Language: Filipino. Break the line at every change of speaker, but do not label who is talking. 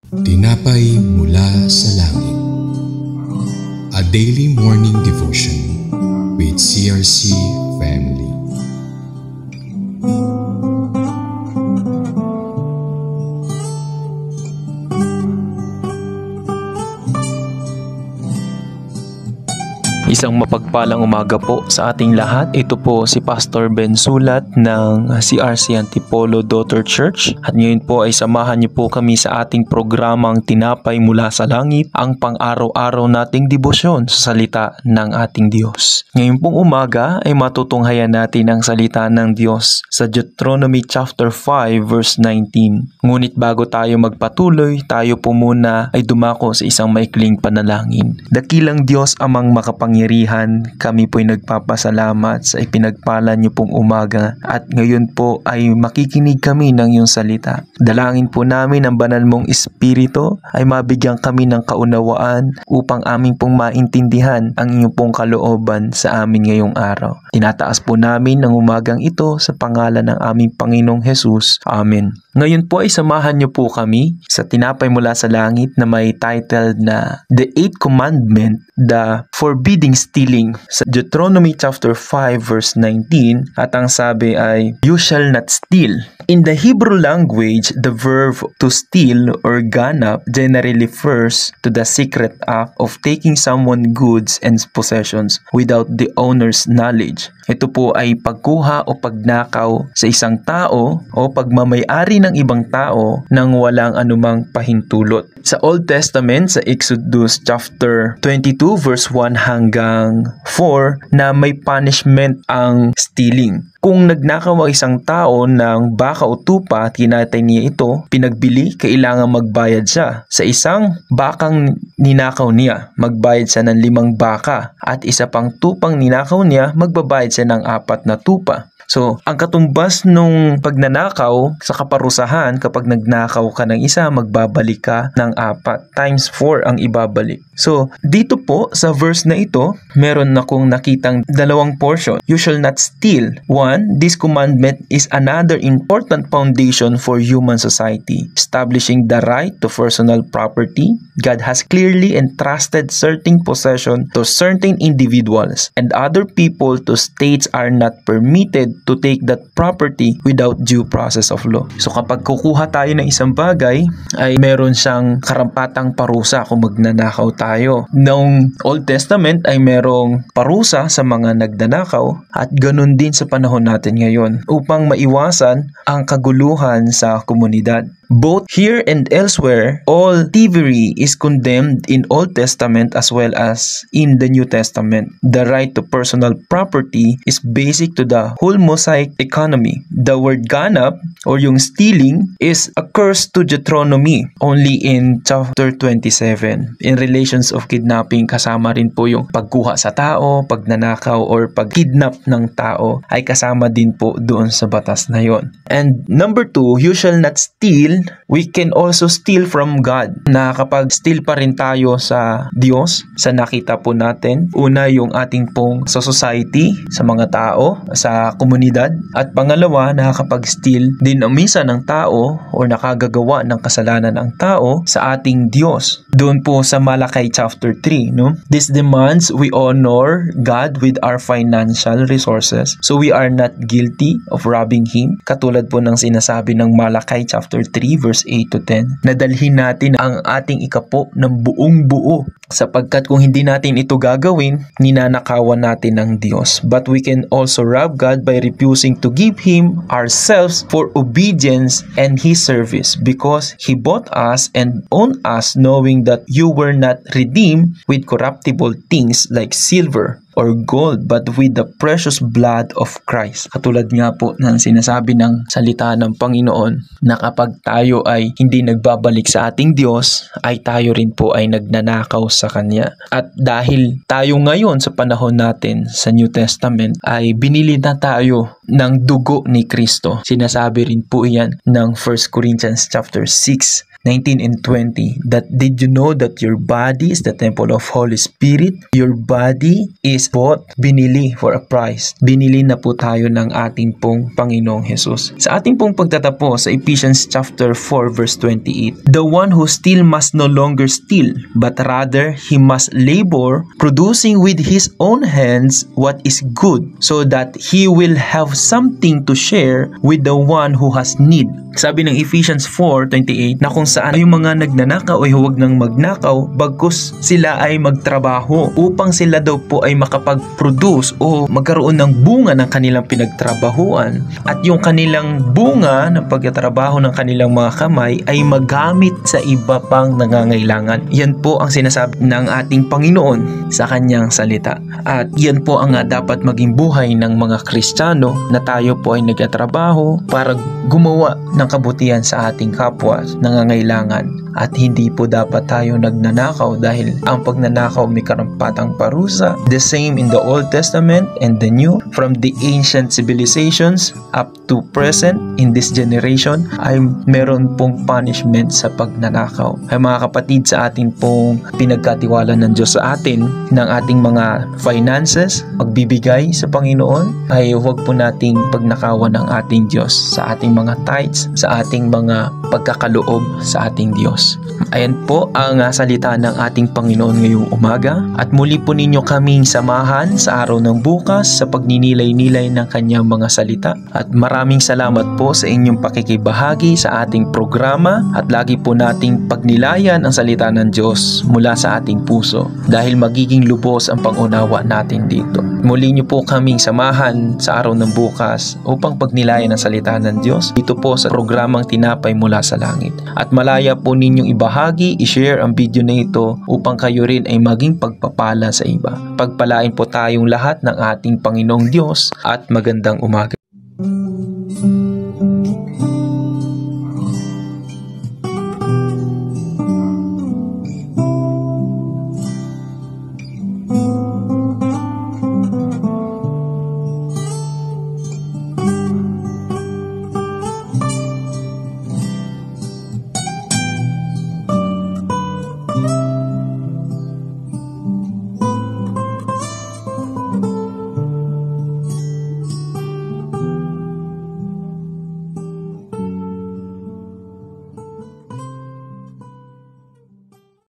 Tinapay mula sa langit. A daily morning devotion with CRC family.
Isang mapagpalang umaga po sa ating lahat. Ito po si Pastor Ben Sulat ng CRC Antipolo Daughter Church. At ngayon po ay samahan niyo po kami sa ating programang Tinapay Mula sa Langit, ang pang-araw-araw nating debosyon sa salita ng ating Diyos. Ngayon pong umaga ay matutunghayan natin ang salita ng Diyos sa Deuteronomy chapter 5 verse 19. Ngunit bago tayo magpatuloy, tayo po muna ay dumako sa isang maikling panalangin. Dakilang Diyos amang makapangyarihan, kami po'y nagpapasalamat sa ipinagpala niyo pong umaga at ngayon po ay makikinig kami ng iyong salita. Dalangin po namin ang banal mong Espiritu ay mabigyan kami ng kaunawaan upang aming pong maintindihan ang iyong pong kalooban sa amin ngayong araw. Tinataas po namin ang umagang ito sa pangalan ng aming Panginoong Hesus. Amen. Ngayon po ay samahan niyo po kami sa Tinapay Mula sa Langit na may titled na The Eighth Commandment, The Forbidding Stealing, sa Deuteronomy chapter 5 verse 19, at ang sabi ay, You shall not steal. In the Hebrew language, the verb to steal or ganap generally refers to the secret act of taking someone's goods and possessions without the owner's knowledge. Ito po ay pagkuha o pagnakaw sa isang tao o pagmamay-ari ng ibang tao nang walang anumang pahintulot. Sa Old Testament, sa Exodus chapter 22 verse 1 hanggang 4, na may punishment ang stealing. Kung nagnakaw ang isang tao ng baka o tupa at kinatay niya ito, pinagbili, kailangan magbayad siya. Sa isang bakang ninakaw niya, magbayad siya ng 5 baka. At isa pang tupang ninakaw niya, magbabayad siya ng 4 na tupa. So, ang katumbas nung pagnanakaw sa kaparusahan, kapag nagnakaw ka ng isa, magbabalik ka ng 4 times 4 ang ibabalik. So, dito po sa verse na ito, meron akong nakitang dalawang portion. You shall not steal. 1, this commandment is another important foundation for human society, establishing the right to personal property. God has clearly entrusted certain possession to certain individuals, and other people to states are not permitted to take that property without due process of law. So kapag kukuha tayo ng isang bagay, ay meron siyang karampatang parusa kung magnanakaw tayo. Noong Old Testament ay merong parusa sa mga nagnanakaw at ganun din sa panahon natin ngayon upang maiwasan ang kaguluhan sa komunidad. Both here and elsewhere, all thievery is condemned in Old Testament as well as in the New Testament. The right to personal property is basic to the whole Mosaic economy. The word ganap or yung stealing is occurs to Deuteronomy only in chapter 27. In relations of kidnapping, kasama rin po yung pagkuha sa tao, pagnanakaw or pagkidnap ng tao ay kasama din po doon sa batas na yon. And number 2, you shall not steal. We can also steal from God. Na kapag steal pa rin tayo sa Diyos, sa nakita po natin, una yung ating pong sa society, sa mga tao, sa komunidad, at pangalawa, nakakapag-steal din minsan ng tao o nakagagawa ng kasalanan ng tao sa ating Diyos. Doon po sa Malakay chapter 3, no? This demands we honor God with our financial resources so we are not guilty of robbing Him. Katulad po ng sinasabi ng Malakay chapter 3 verse 8 to 10. Nadalhin natin ang ating ikapo ng buong buo sapagkat kung hindi natin ito gagawin, ninanakawan natin ng Diyos. But we can also rob God by refusing to give Him ourselves for obedience and His service because He bought us and owned us knowing that you were not redeemed with corruptible things like silver or gold, but with the precious blood of Christ. Katulad nga po ng sinasabi ng salita ng Panginoon na kapag tayo ay hindi nagbabalik sa ating Diyos, ay tayo rin po ay nagnanakaw sa Kanya. At dahil tayo ngayon sa panahon natin sa New Testament ay binili na tayo ng dugo ni Kristo. Sinasabi rin po yan ng 1 Corinthians chapter 6 19 and 20, that did you know that your body is the temple of Holy Spirit? Your body is bought, binili for a price. Binili na po tayo ng ating pong Panginoong Jesus. Sa ating pong pagtatapos sa Ephesians chapter 4 verse 28, the one who steal must no longer steal, but rather he must labor, producing with his own hands what is good, so that he will have something to share with the one who has need. Sabi ng Ephesians 4:28 na kung saan yung mga nagnanakaw ay huwag nang magnakaw, bagkus sila ay magtrabaho upang sila daw po ay makapag-produce o magkaroon ng bunga ng kanilang pinagtrabahuan, at yung kanilang bunga ng pagtatrabaho ng kanilang mga kamay ay magamit sa iba pang nangangailangan. Yan po ang sinasabi ng ating Panginoon sa kanyang salita, at yan po ang dapat maging buhay ng mga Kristiyano, na tayo po ay nagtatrabaho para gumawa ng kabutihan sa ating kapwa nangangailangan, at hindi po dapat tayo nagnanakaw, dahil ang pagnanakaw may karampatang parusa. The same in the Old Testament and the New, from the ancient civilizations up to present in this generation, ay meron pong punishment sa pagnanakaw. Ay mga kapatid, sa ating pong pinagkatiwala ng Diyos sa atin ng ating mga finances, pagbibigay sa Panginoon, ay huwag po nating pagnakawan ng ating Diyos sa ating mga tithes, sa ating mga pagkakaloob sa ating Diyos. Ayan po ang salita ng ating Panginoon ngayong umaga, at muli po ninyo kaming samahan sa araw ng bukas sa pagninilay-nilay ng kanyang mga salita. At maraming salamat po sa inyong pakikibahagi sa ating programa, at lagi po nating pagnilayan ang salita ng Diyos mula sa ating puso, dahil magiging lubos ang pangunawa natin dito. Muli niyo po kaming samahan sa araw ng bukas upang pagnilayan ang salita ng Diyos dito po sa programang Tinapay Mula sa Langit. At malaya po ninyong ibahagi, i-share ang video na ito upang kayo rin ay maging pagpapala sa iba. Pagpalain po tayong lahat ng ating Panginoong Diyos, at magandang umaga.